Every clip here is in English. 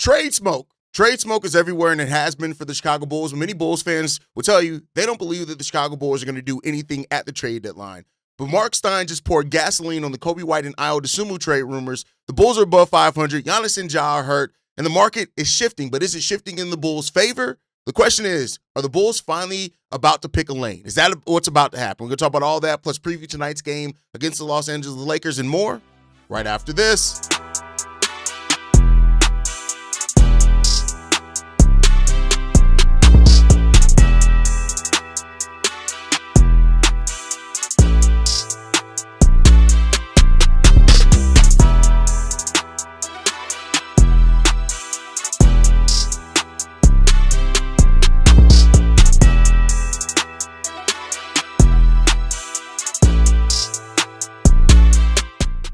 Trade smoke. Trade smoke is everywhere, and it has been for the Chicago Bulls. Many Bulls fans will tell you they don't believe that the Chicago Bulls are going to do anything at the trade deadline. But Marc Stein just poured gasoline on the Coby White and Ayo Dosunmu trade rumors. The Bulls are above 500. Giannis and Ja are hurt, and the market is shifting. But is it shifting in the Bulls' favor? The question is, are the Bulls finally about to pick a lane? Is that what's about to happen? We're going to talk about all that, plus preview tonight's game against the Los Angeles Lakers and more right after this.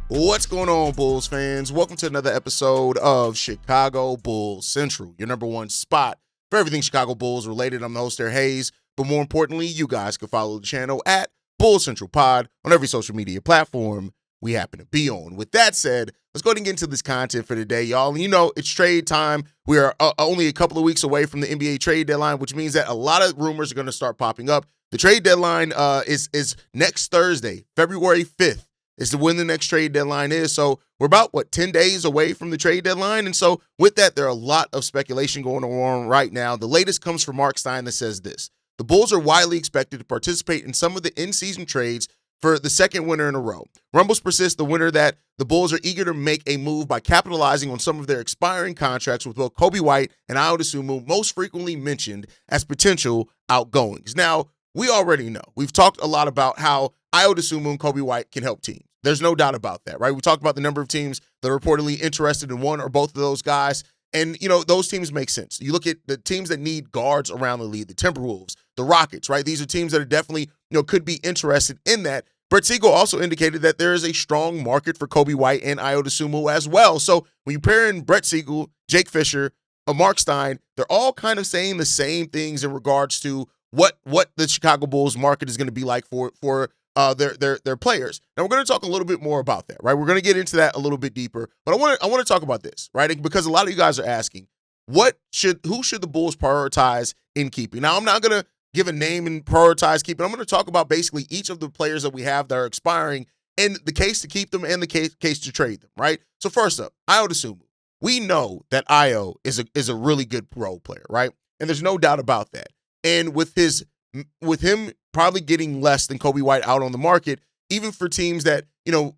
What's going on, Bulls fans? Welcome to another episode of Chicago Bulls Central, your number one spot for everything Chicago Bulls related. I'm the host there, Hayes, but more importantly, you guys can follow the channel at Bulls Central Pod on every social media platform we happen to be on. With that said, let's go ahead and get into this content for today, y'all. And you know, it's trade time. We are only a couple of weeks away from the NBA trade deadline, which means that a lot of rumors are going to start popping up. The trade deadline is next Thursday, February 5th. Is to when the next trade deadline is. So we're about, 10 days away from the trade deadline? And so with that, there are a lot of speculation going on right now. The latest comes from Marc Stein that says this: the Bulls are widely expected to participate in some of the in-season trades for the second winter in a row. Rumbles persist the winter that the Bulls are eager to make a move by capitalizing on some of their expiring contracts with both Coby White and Ayo Dosunmu, most frequently mentioned as potential outgoings. Now, we already know. We've talked a lot about how Ayo Dosunmu and Coby White can help teams. There's no doubt about that, right? We talked about the number of teams that are reportedly interested in one or both of those guys. And, you know, those teams make sense. You look at the teams that need guards around the league, the Timberwolves, the Rockets, right? These are teams that are definitely, could be interested in that. Brett Siegel also indicated that there is a strong market for Coby White and Ayo Dosunmu as well. So when you pair in Brett Siegel, Jake Fisher, Marc Stein, they're all kind of saying the same things in regards to what the Chicago Bulls market is going to be like for their players. Now we're going to talk a little bit more about that, right? We're going to get into that a little bit deeper, but I want to talk about this, right? Because a lot of you guys are asking, who should the Bulls prioritize in keeping? Now I'm not going to give a name and prioritize keeping. I'm going to talk about basically each of the players that we have that are expiring and the case to keep them and the case to trade them, right? So first up, Ayo Dosunmu. We know that Ayo is a really good role player, right? And there's no doubt about that. And with him probably getting less than Coby White out on the market, even for teams that,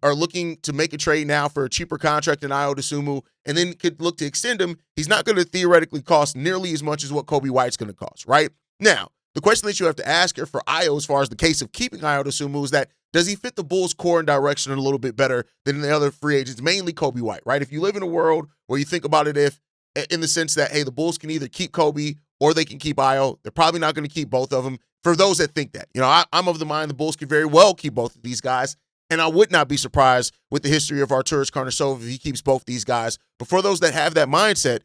are looking to make a trade now for a cheaper contract than Ayo Dosunmu and then could look to extend him, he's not going to theoretically cost nearly as much as what Coby White's going to cost, right? Now, the question that you have to ask here for Ayo as far as the case of keeping Ayo Dosunmu is that, does he fit the Bulls' core and direction a little bit better than the other free agents, mainly Coby White, right? If you live in a world where you think about it in the sense that, hey, the Bulls can either keep Coby or they can keep Ayo, they're probably not going to keep both of them. For those that think that, I'm of the mind the Bulls could very well keep both of these guys, and I would not be surprised with the history of Arturas Karnisovas if he keeps both these guys. But for those that have that mindset,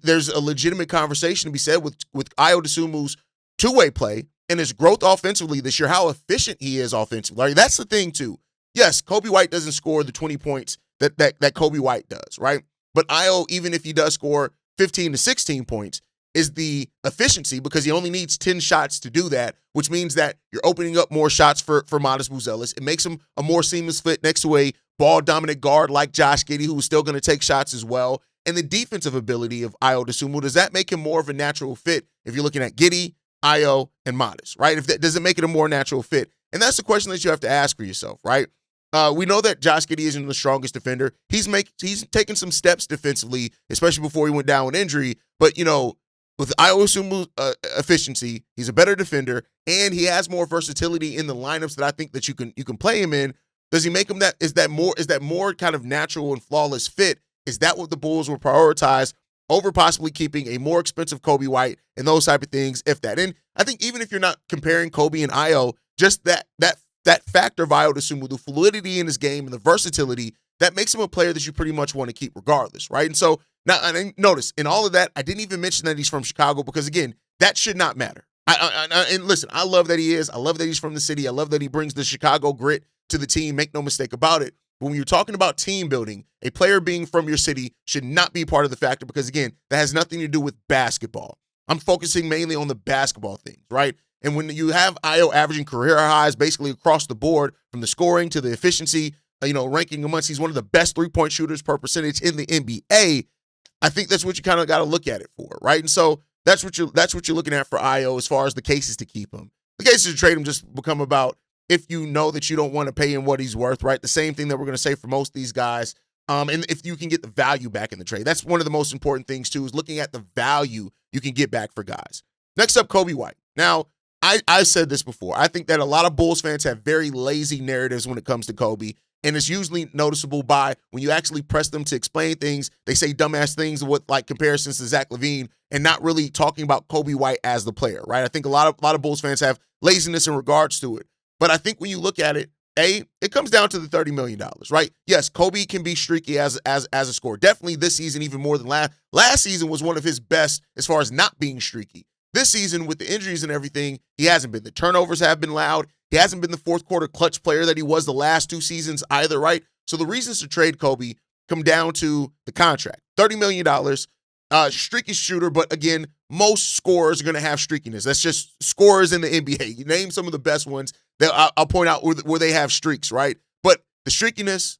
there's a legitimate conversation to be said with Ayo Dosunmu's two-way play and his growth offensively this year, how efficient he is offensively. Like, that's the thing, too. Yes, Coby White doesn't score the 20 points that Coby White does, right? But Ayo, even if he does score 15 to 16 points, is the efficiency because he only needs 10 shots to do that, which means that you're opening up more shots for Modest Buzelis. It makes him a more seamless fit next to a ball-dominant guard like Josh Giddey, who's still going to take shots as well. And the defensive ability of Ayo Dosunmu, does that make him more of a natural fit if you're looking at Giddey, Ayo, and Modest, right? Does it make it a more natural fit? And that's the question that you have to ask for yourself, right? We know that Josh Giddey isn't the strongest defender. He's taken some steps defensively, especially before he went down with injury. But, with Ayo Dosunmu's efficiency, he's a better defender, and he has more versatility in the lineups that I think that you can play him in. Does he make him that? Is that more kind of natural and flawless fit? Is that what the Bulls will prioritize over possibly keeping a more expensive Coby White and those type of things? If that, and I think even if you're not comparing Coby and Ayo, just that factor of Ayo Dosunmu, the fluidity in his game and the versatility, that makes him a player that you pretty much want to keep regardless, right? And so now, and notice, in all of that, I didn't even mention that he's from Chicago because, again, that should not matter. And listen, I love that he is. I love that he's from the city. I love that he brings the Chicago grit to the team. Make no mistake about it. But when you're talking about team building, a player being from your city should not be part of the factor because, again, that has nothing to do with basketball. I'm focusing mainly on the basketball things, right? And when you have Ayo averaging career highs basically across the board, from the scoring to the efficiency, ranking amongst, he's one of the best three-point shooters per percentage in the NBA. I think that's what you kind of got to look at it for, right? And so that's what you're looking at for Ayo as far as the cases to keep him. The cases to trade him just become about if you know that you don't want to pay him what he's worth, right? The same thing that we're going to say for most of these guys. And if you can get the value back in the trade. That's one of the most important things, too, is looking at the value you can get back for guys. Next up, Coby White. Now, I said this before. I think that a lot of Bulls fans have very lazy narratives when it comes to Coby, and it's usually noticeable by when you actually press them to explain things, they say dumbass things with like comparisons to Zach LaVine and not really talking about Coby White as the player, right? I think a lot of Bulls fans have laziness in regards to it. But I think when you look at it, it comes down to the $30 million, right? Yes, Coby can be streaky as a scorer. Definitely this season, even more than last. Last season was one of his best as far as not being streaky. This season, with the injuries and everything, he hasn't been. The turnovers have been loud. He hasn't been the fourth quarter clutch player that he was the last 2 seasons either, right? So the reasons to trade Coby come down to the contract. $30 million, streaky shooter, but again, most scorers are going to have streakiness. That's just scorers in the NBA. You name some of the best ones that I'll point out where they have streaks, right? But the streakiness,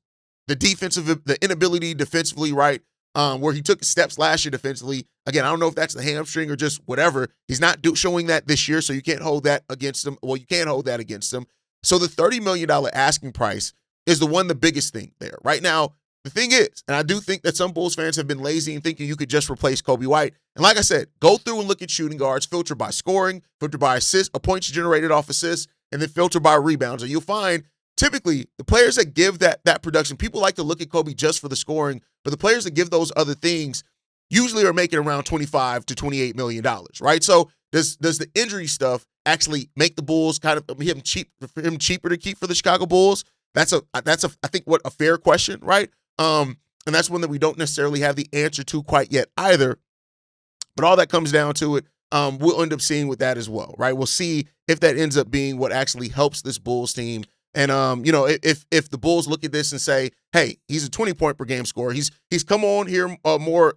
the inability defensively, right? Where he took steps last year defensively. Again, I don't know if that's the hamstring or just whatever. He's not showing that this year, so you can't hold that against him. Well, you can't hold that against him. So the $30 million asking price is the biggest thing there. Right now, the thing is, and I do think that some Bulls fans have been lazy in thinking you could just replace Coby White. And like I said, go through and look at shooting guards, filter by scoring, filter by assists, or points generated off assists, and then filter by rebounds. And you'll find typically the players that give that production, people like to look at Coby just for the scoring, but the players that give those other things usually are making around $25 to $28 million, right? So does the injury stuff actually make the Bulls kind of him cheaper to keep for the Chicago Bulls? That's I think a fair question, right? And that's one that we don't necessarily have the answer to quite yet either. But all that comes down to it, we'll end up seeing with that as well, right? We'll see if that ends up being what actually helps this Bulls team. And if the Bulls look at this and say, hey, he's a 20-point per game scorer. He's come on here more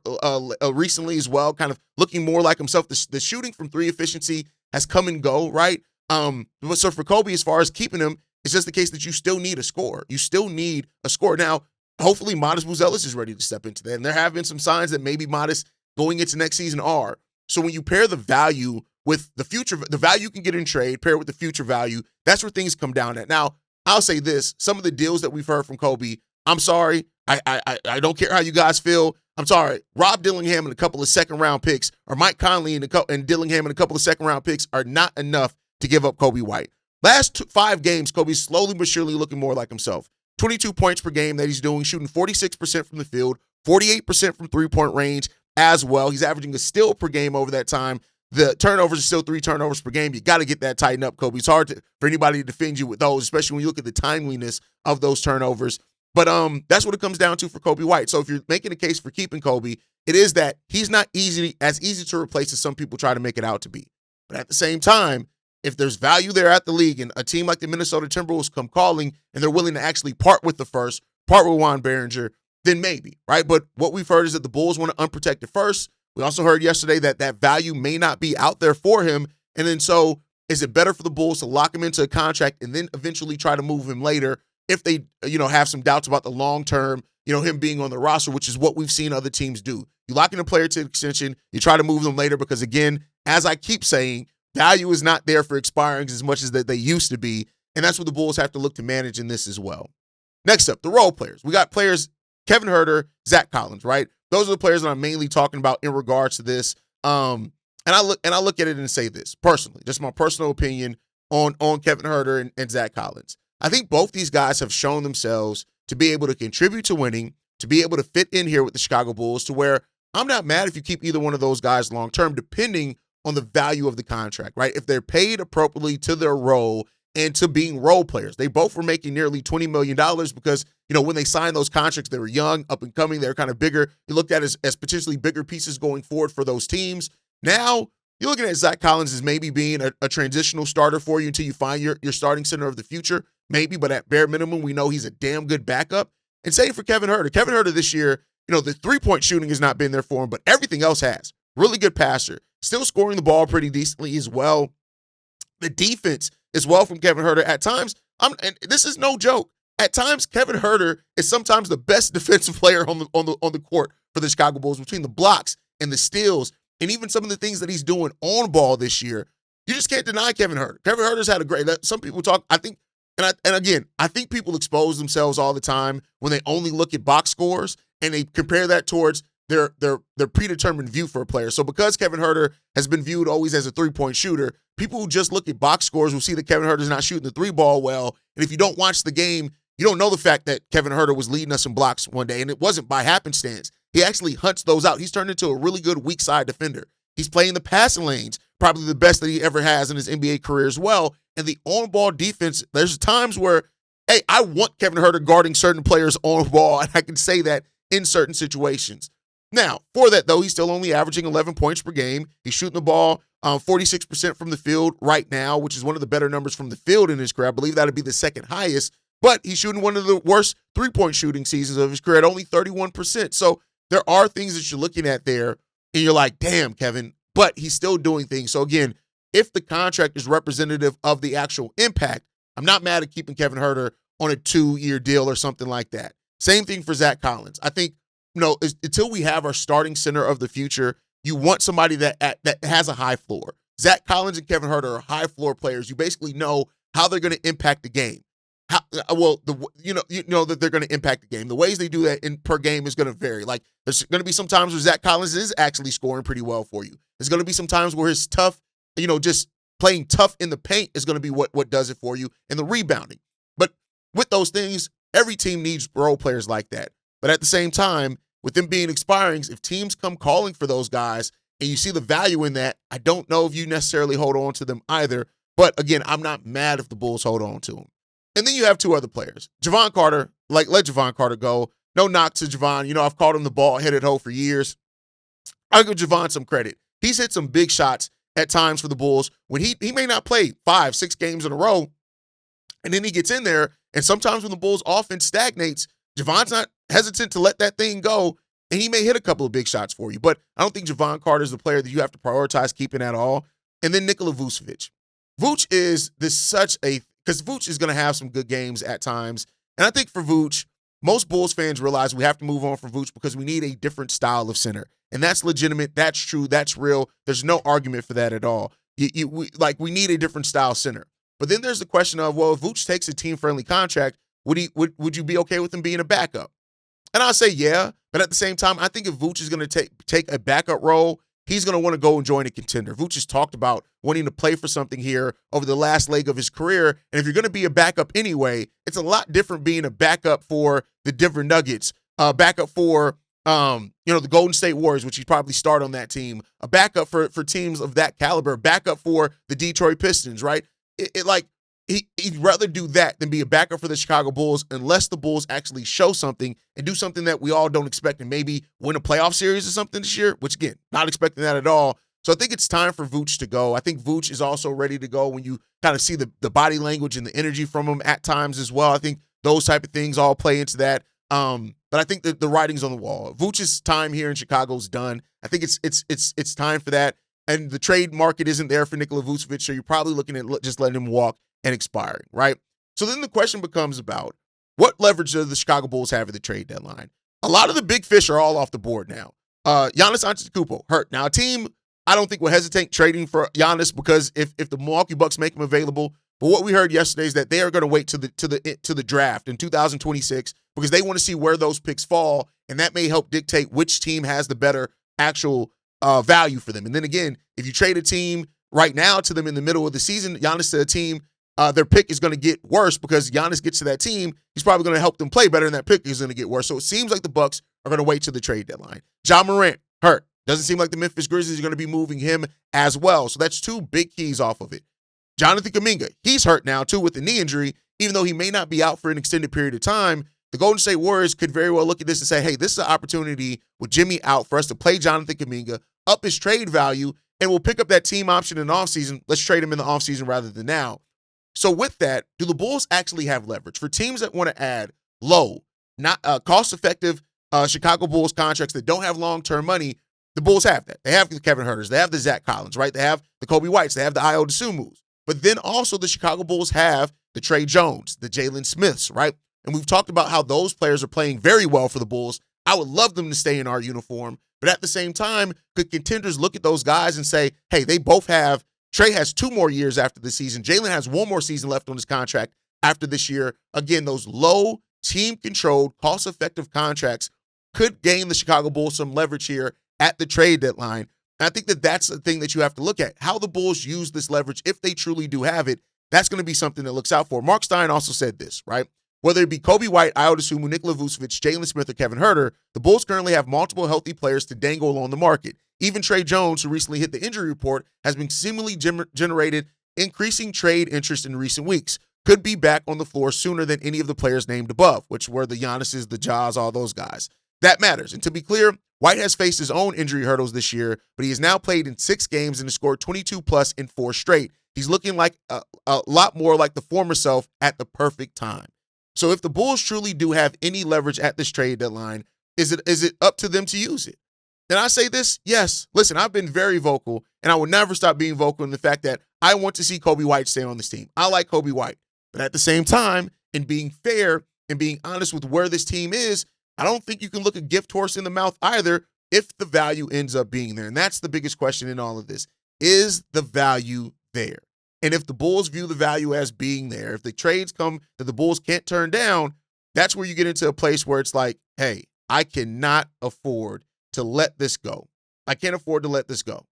recently as well, kind of looking more like himself. The shooting from three efficiency has come and go, right? So for Coby, as far as keeping him, it's just the case that you still need a scorer. You still need a scorer. Now, hopefully Modest Buzelis is ready to step into that. And there have been some signs that maybe Modest going into next season are. So when you pair the value with the future, the value you can get in trade, pair it with the future value, that's where things come down at. Now, I'll say this. Some of the deals that we've heard from Coby, I'm sorry. I don't care how you guys feel. I'm sorry. Rob Dillingham and a couple of second-round picks, or Mike Conley and Dillingham and a couple of second-round picks are not enough to give up Coby White. Last 5 games, Coby's slowly but surely looking more like himself. 22 points per game that he's doing, shooting 46% from the field, 48% from three-point range as well. He's averaging a steal per game over that time. The turnovers are still 3 turnovers per game. You got to get that tightened up, Coby. It's hard for anybody to defend you with those, especially when you look at the timeliness of those turnovers. But that's what it comes down to for Coby White. So if you're making a case for keeping Coby, it is that he's not as easy to replace as some people try to make it out to be. But at the same time, if there's value there at the league and a team like the Minnesota Timberwolves come calling and they're willing to actually part with the first, part with Juan Behringer, then maybe, right? But what we've heard is that the Bulls want an unprotected first. We also heard yesterday that value may not be out there for him. And then so is it better for the Bulls to lock him into a contract and then eventually try to move him later if they, have some doubts about the long-term, him being on the roster, which is what we've seen other teams do. You lock in a player to extension, you try to move them later because, again, as I keep saying, value is not there for expiring as much as that they used to be, and that's what the Bulls have to look to manage in this as well. Next up, the role players. We got players Kevin Huerter, Zach Collins, right? Those are the players that I'm mainly talking about in regards to this. And I look at it and say this personally, just my personal opinion on Kevin Huerter and Zach Collins. I think both these guys have shown themselves to be able to contribute to winning, to be able to fit in here with the Chicago Bulls, to where I'm not mad if you keep either one of those guys long term, depending on the value of the contract, right? If they're paid appropriately to their role and to being role players. They both were making nearly $20 million because, when they signed those contracts, they were young, up and coming, they're kind of bigger. You looked at as potentially bigger pieces going forward for those teams. Now, you're looking at Zach Collins as maybe being a transitional starter for you until you find your starting center of the future. maybe, but at bare minimum, we know he's a damn good backup. And same for Kevin Huerter. Kevin Huerter this year, the three-point shooting has not been there for him, but everything else has. Really good passer. Still scoring the ball pretty decently as well. The defense as well from Kevin Huerter. At times, and this is no joke, at times Kevin Huerter is sometimes the best defensive player on the court for the Chicago Bulls, between the blocks and the steals and even some of the things that he's doing on ball this year. You just can't deny Kevin Huerter. Kevin Huerter's had a great, some people talk, I think, and again, I think people expose themselves all the time when they only look at box scores and they compare that towards their predetermined view for a player. So because Kevin Huerter has been viewed always as a three-point shooter, people who just look at box scores will see that Kevin Huerter's not shooting the three ball well. And if you don't watch the game, you don't know the fact that Kevin Huerter was leading us in blocks one day, and it wasn't by happenstance. He actually hunts those out. He's turned into a really good weak side defender. He's playing the passing lanes, probably the best that he ever has in his NBA career as well. And the on-ball defense, there's times where, hey, I want Kevin Huerter guarding certain players on ball, and I can say that in certain situations. Now, for that, though, he's still only averaging 11 points per game. He's shooting the ball 46% from the field right now, which is one of the better numbers from the field in his career. I believe that would be the second highest, but he's shooting one of the worst three-point shooting seasons of his career at only 31%. So there are things that you're looking at there, and you're like, damn, Kevin, but he's still doing things. So again, if the contract is representative of the actual impact, I'm not mad at keeping Kevin Huerter on a 2-year deal or something like that. Same thing for Zach Collins. I think, until we have our starting center of the future, you want somebody that has a high floor. Zach Collins and Kevin Huerter are high floor players. You basically know how they're going to impact the game. You know that they're going to impact the game. The ways they do that per game is going to vary. Like, there's going to be some times where Zach Collins is actually scoring pretty well for you. There's going to be some times where his tough, just playing tough in the paint is going to be what does it for you, and the rebounding. But with those things, every team needs role players like that. But at the same time, with them being expirings, if teams come calling for those guys and you see the value in that, I don't know if you necessarily hold on to them either. But again, I'm not mad if the Bulls hold on to them. And then you have two other players. Javon Carter, let Javon Carter go. No knock to Javon. I've called him the ball-headed hoe for years. I'll give Javon some credit. He's hit some big shots at times for the Bulls when he may not play 5-6 games in a row, and then he gets in there, and sometimes when the Bulls' offense stagnates, Javon's not hesitant to let that thing go, and he may hit a couple of big shots for you. But I don't think Javon Carter is the player that you have to prioritize keeping at all. And then Nikola Vucevic. Vooch is because Vooch is going to have some good games at times. And I think for Vooch, most Bulls fans realize we have to move on from Vooch because we need a different style of center. And that's legitimate. That's true. That's real. There's no argument for that at all. We need a different style center. But then there's the question of, well, if Vooch takes a team-friendly contract, would you be okay with him being a backup? And I'll say yeah, but at the same time, I think if Vooch is going to take a backup role, he's going to want to go and join a contender. Vooch has talked about wanting to play for something here over the last leg of his career. And if you're going to be a backup anyway, it's a lot different being a backup for the Denver Nuggets, backup for the Golden State Warriors, which he'd probably start on that team, a backup for teams of that caliber, backup for the Detroit Pistons, right? He'd rather do that than be a backup for the Chicago Bulls unless the Bulls actually show something and do something that we all don't expect and maybe win a playoff series or something this year, which, again, not expecting that at all. So I think it's time for Vooch to go. I think Vooch is also ready to go when you kind of see the body language and the energy from him at times as well. I think those type of things all play into that. But I think that the writing's on the wall. Vooch's time here in Chicago is done. I think it's time for that. And the trade market isn't there for Nikola Vucevic, so you're probably looking at just letting him walk and expiring, right? So then the question becomes about what leverage do the Chicago Bulls have at the trade deadline? A lot of the big fish are all off the board now. Giannis Antetokounmpo hurt. Now, a team I don't think will hesitate trading for Giannis because if the Milwaukee Bucks make him available, but what we heard yesterday is that they are going to wait to the draft in 2026 because they want to see where those picks fall, and that may help dictate which team has the better actual value for them. And then again, if you trade a team right now to them in the middle of the season, Giannis to a team, their pick is going to get worse because Giannis gets to that team. He's probably going to help them play better, and that pick is going to get worse. So it seems like the Bucks are going to wait to the trade deadline. Ja Morant, hurt. Doesn't seem like the Memphis Grizzlies are going to be moving him as well. So that's two big keys off of it. Jonathan Kuminga, he's hurt now too with the knee injury. Even though he may not be out for an extended period of time, the Golden State Warriors could very well look at this and say, hey, this is an opportunity with Jimmy out for us to play Jonathan Kuminga, up his trade value, and we'll pick up that team option in the offseason. Let's trade him in the offseason rather than now. So with that, do the Bulls actually have leverage? For teams that want to add low, not cost-effective Chicago Bulls contracts that don't have long-term money, the Bulls have that. They have the Kevin Huerters. They have the Zach Collins, right? They have the Coby Whites. They have the Ayo Dosunmus. But then also the Chicago Bulls have the Trey Jones, the Jalen Smiths, right? And we've talked about how those players are playing very well for the Bulls. I would love them to stay in our uniform. But at the same time, could contenders look at those guys and say, hey, they both have, Trey has 2 more years after the season. Jalen has 1 more season left on his contract after this year. Again, those low, team-controlled, cost-effective contracts could gain the Chicago Bulls some leverage here at the trade deadline. And I think that that's the thing that you have to look at. How the Bulls use this leverage, if they truly do have it, that's going to be something that looks out for. Marc Stein also said this, right? Whether it be Coby White, Ayo Dosunmu, Nikola Vucevic, Jalen Smith, or Kevin Huerter, the Bulls currently have multiple healthy players to dangle on the market. Even Trey Jones, who recently hit the injury report, has been seemingly generated increasing trade interest in recent weeks. Could be back on the floor sooner than any of the players named above, which were the Giannis's, the Jaws, all those guys. That matters. And to be clear, White has faced his own injury hurdles this year, but he has now played in 6 games and has scored 22+ in 4 straight. He's looking like a lot more like the former self at the perfect time. So if the Bulls truly do have any leverage at this trade deadline, is it up to them to use it? And I say this, yes. Listen, I've been very vocal, and I will never stop being vocal in the fact that I want to see Coby White stay on this team. I like Coby White. But at the same time, in being fair and being honest with where this team is, I don't think you can look a gift horse in the mouth either if the value ends up being there. And that's the biggest question in all of this. Is the value there? And if the Bulls view the value as being there, if the trades come that the Bulls can't turn down, that's where you get into a place where it's like, hey, I cannot afford to let this go. I can't afford to let this go.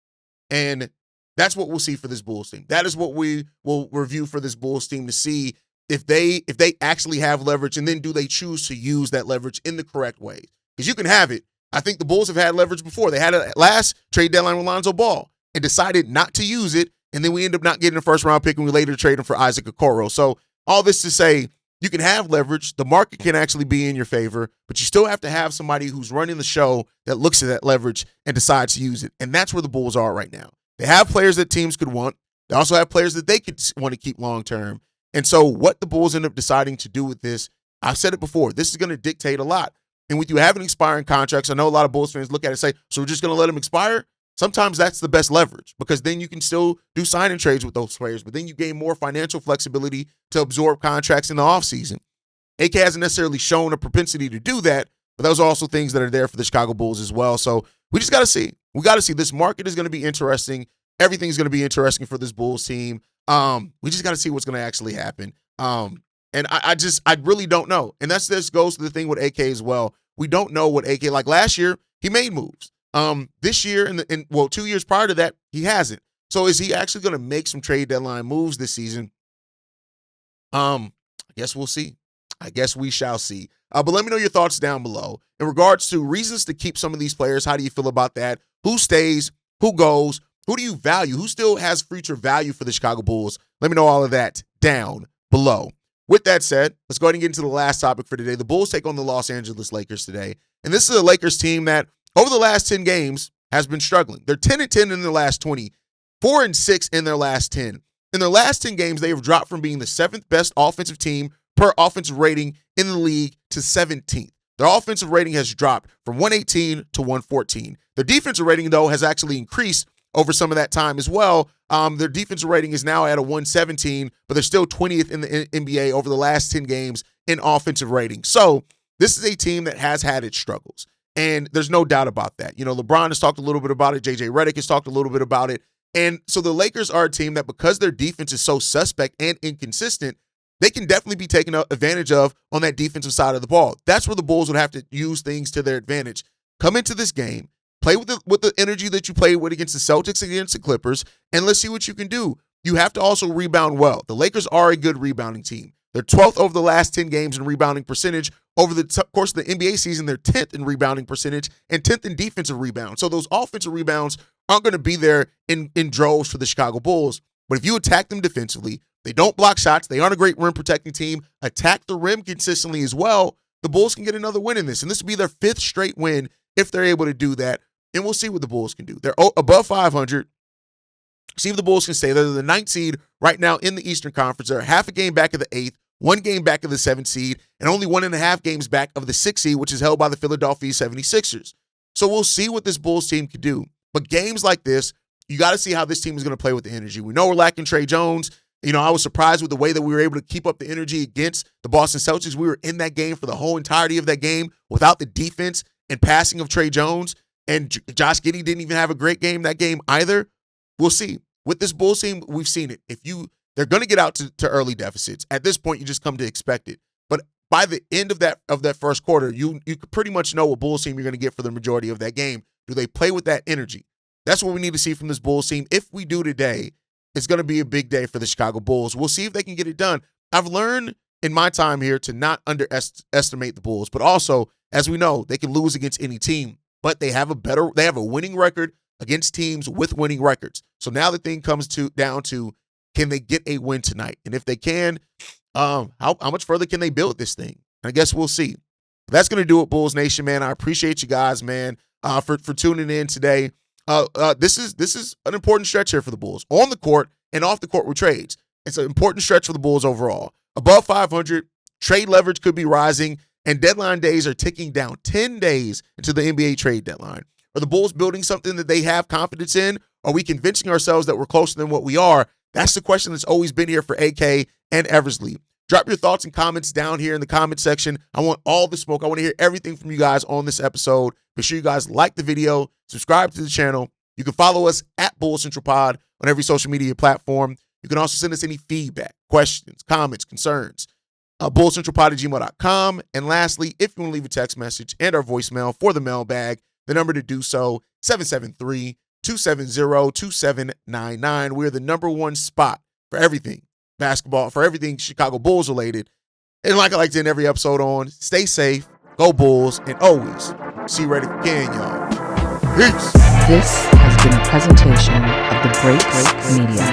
And that's what we'll see for this Bulls team. That is what we will review for this Bulls team to see if they actually have leverage, and then do they choose to use that leverage in the correct ways? Because you can have it. I think the Bulls have had leverage before. They had it last trade deadline with Lonzo Ball and decided not to use it, and then we end up not getting a first-round pick, and we later trade him for Isaac Okoro. So all this to say, you can have leverage. The market can actually be in your favor, but you still have to have somebody who's running the show that looks at that leverage and decides to use it. And that's where the Bulls are right now. They have players that teams could want. They also have players that they could want to keep long-term. And so what the Bulls end up deciding to do with this, I've said it before, this is going to dictate a lot. And with you having expiring contracts, I know a lot of Bulls fans look at it and say, so we're just going to let them expire? Sometimes that's the best leverage, because then you can still do sign-in trades with those players, but then you gain more financial flexibility to absorb contracts in the offseason. AK hasn't necessarily shown a propensity to do that, but those are also things that are there for the Chicago Bulls as well. So we just got to see. We got to see. This market is going to be interesting. Everything's going to be interesting for this Bulls team. We just got to see what's going to actually happen. And I really don't know. And this goes to the thing with AK as well. We don't know what AK, like last year, he made moves. This year and 2 years prior to that, he hasn't. So is he actually going to make some trade deadline moves this season? I guess we'll see. I guess we shall see. But let me know your thoughts down below. In regards to reasons to keep some of these players, how do you feel about that? Who stays? Who goes? Who do you value? Who still has future value for the Chicago Bulls? Let me know all of that down below. With that said, let's go ahead and get into the last topic for today. The Bulls take on the Los Angeles Lakers today. And this is a Lakers team that over the last 10 games has been struggling. They're 10-10 in their last 20, 4-6 in their last 10. In their last 10 games, they have dropped from being the 7th best offensive team per offensive rating in the league to 17th. Their offensive rating has dropped from 118 to 114. Their defensive rating, though, has actually increased over some of that time as well. Their defensive rating is now at a 117, but they're still 20th in the NBA over the last 10 games in offensive rating. So this is a team that has had its struggles, and there's no doubt about that. You know, LeBron has talked a little bit about it. JJ Redick has talked a little bit about it. And so the Lakers are a team that, because their defense is so suspect and inconsistent, they can definitely be taken advantage of on that defensive side of the ball. That's where the Bulls would have to use things to their advantage. Come into this game, play with the energy that you played with against the Celtics, against the Clippers, and let's see what you can do. You have to also rebound well. The Lakers are a good rebounding team. They're 12th over the last 10 games in rebounding percentage. Over the course of the NBA season, they're 10th in rebounding percentage and 10th in defensive rebounds. So those offensive rebounds aren't going to be there in droves for the Chicago Bulls. But if you attack them defensively, they don't block shots, they aren't a great rim protecting team, attack the rim consistently as well, the Bulls can get another win in this. And this will be their 5th straight win if they're able to do that. And we'll see what the Bulls can do. They're above 500. See if the Bulls can stay. They're the 9th seed right now in the Eastern Conference. They're half a game back of the 8th, 1 game back of the 7th seed, and only 1.5 games back of the 6th seed, which is held by the Philadelphia 76ers. So we'll see what this Bulls team can do. But games like this, you got to see how this team is going to play with the energy. We know we're lacking Trey Jones. I was surprised with the way that we were able to keep up the energy against the Boston Celtics. We were in that game for the whole entirety of that game without the defense and passing of Trey Jones. And Josh Giddey didn't even have a great game that game either. We'll see. With this Bulls team, we've seen it. They're going to get out to early deficits. At this point, you just come to expect it. But by the end of that first quarter, you could pretty much know what Bulls team you're going to get for the majority of that game. Do they play with that energy? That's what we need to see from this Bulls team. If we do today, it's going to be a big day for the Chicago Bulls. We'll see if they can get it done. I've learned in my time here to not underestimate the Bulls, but also, as we know, they can lose against any team, but they have a winning record against teams with winning records. So now the thing comes down to, can they get a win tonight? And if they can, how much further can they build this thing? I guess we'll see. But that's going to do it, Bulls Nation, man. I appreciate you guys, man, for tuning in today. This is an important stretch here for the Bulls, on the court and off the court with trades. It's an important stretch for the Bulls overall. Above 500, trade leverage could be rising, and deadline days are ticking down 10 days into the NBA trade deadline. Are the Bulls building something that they have confidence in? Are we convincing ourselves that we're closer than what we are? That's the question that's always been here for AK and Eversley. Drop your thoughts and comments down here in the comment section. I want all the smoke. I want to hear everything from you guys on this episode. Make sure you guys like the video, subscribe to the channel. You can follow us at Bull Central Pod on every social media platform. You can also send us any feedback, questions, comments, concerns. bullcentralpod@gmail.com. And lastly, if you want to leave a text message and our voicemail for the mailbag, the number to do so, 773-270-2799. We're the #1 spot for everything basketball, for everything Chicago Bulls related. And like I like to end every episode on, stay safe, go Bulls, and always see ready for again, y'all. Peace. This has been a presentation of the Break Media.